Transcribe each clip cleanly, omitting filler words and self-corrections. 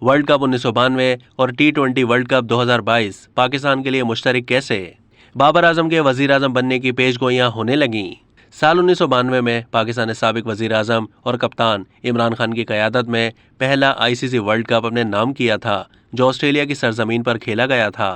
World cup 1992 और T20 world cup 2022 Pakistan के लिए मुश्तरक कैसे? बाबर आजम के वजीर आजम बनने की पेशगोइयां होने लगीं। साल 1992 में पाकिस्तान ने साबिक वजीर आजम और कप्तान इमरान खान की क़यादत में पहला ICC वर्ल्ड कप अपने नाम किया था, जो ऑस्ट्रेलिया की सरजमीन पर खेला गया था।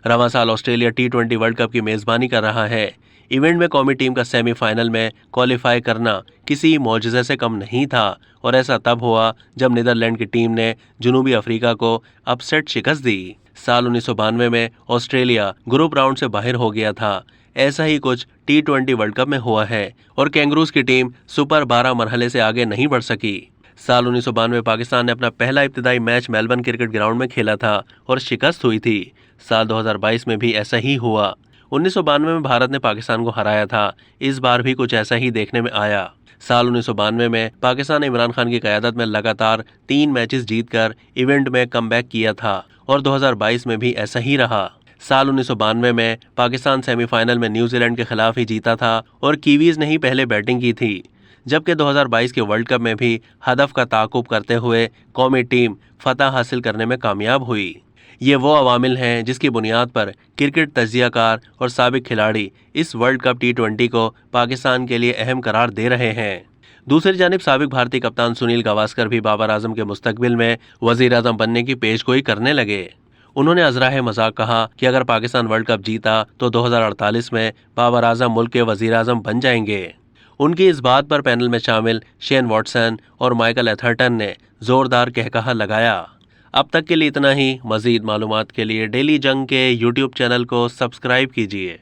रवां साल ऑस्ट्रेलिया T20 वर्ल्ड कप की मेज़बानी कर रहा है। इवेंट में कौमी टीम का सेमीफाइनल में क्वालिफाई करना किसी मौजज़े से कम नहीं था, और ऐसा तब हुआ जब नीदरलैंड की टीम ने जनूबी अफ्रीका को अपसेट शिकस्त दी। साल 1992 में ऑस्ट्रेलिया ग्रुप राउंड से बाहर हो गया था। ऐसा ही कुछ T20 वर्ल्ड कप में हुआ है और कैंगरूज की टीम सुपर 12 मरहले से आगे नहीं बढ़ सकी। साल 1992 पाकिस्तान ने अपना पहला इब्तिदाई मैच मेलबर्न क्रिकेट ग्राउंड में खेला था और शिकस्त हुई थी। साल 2022 में भी ऐसा ही हुआ। 1992 में भारत ने पाकिस्तान को हराया था। इस बार भी कुछ ऐसा ही देखने में आया। साल 1992 में पाकिस्तान ने इमरान खान की क़यादत में लगातार 3 मैचेस जीतकर इवेंट में कमबैक किया था और 2022 में भी ऐसा ही रहा। साल 1992 में पाकिस्तान सेमीफाइनल में न्यूजीलैंड के खिलाफ ही जीता था और कीवीज ने ही पहले बैटिंग की थी, जबकि 2022 के वर्ल्ड कप में भी हदफ का ताक़ुब करते हुए कौमी टीम फतह हासिल करने में कामयाब हुई। ये वो अवामिल हैं जिसकी बुनियाद पर क्रिकेट तज्ज़ियाकार और साबिक खिलाड़ी इस वर्ल्ड कप T20 को पाकिस्तान के लिए अहम करार दे रहे हैं। दूसरी जानिब साबिक भारतीय कप्तान सुनील गावस्कर भी बाबर आजम के मुस्तकबिल में वज़ीर आज़म बनने की पेशगोई करने लगे। उन्होंने अज़राए मजाक कहा कि अगर पाकिस्तान वर्ल्ड कप जीता तो 2048 में बाबर आजम मुल्क के वज़ीर आज़म बन जाएंगे। उनकी इस बात पर पैनल में शामिल शेन वॉटसन और माइकल एथरटन ने ज़ोरदार कहकहा लगाया। अब तक के लिए इतना ही। मज़ीद मालूमात के लिए डेली जंग के YouTube चैनल को सब्सक्राइब कीजिए।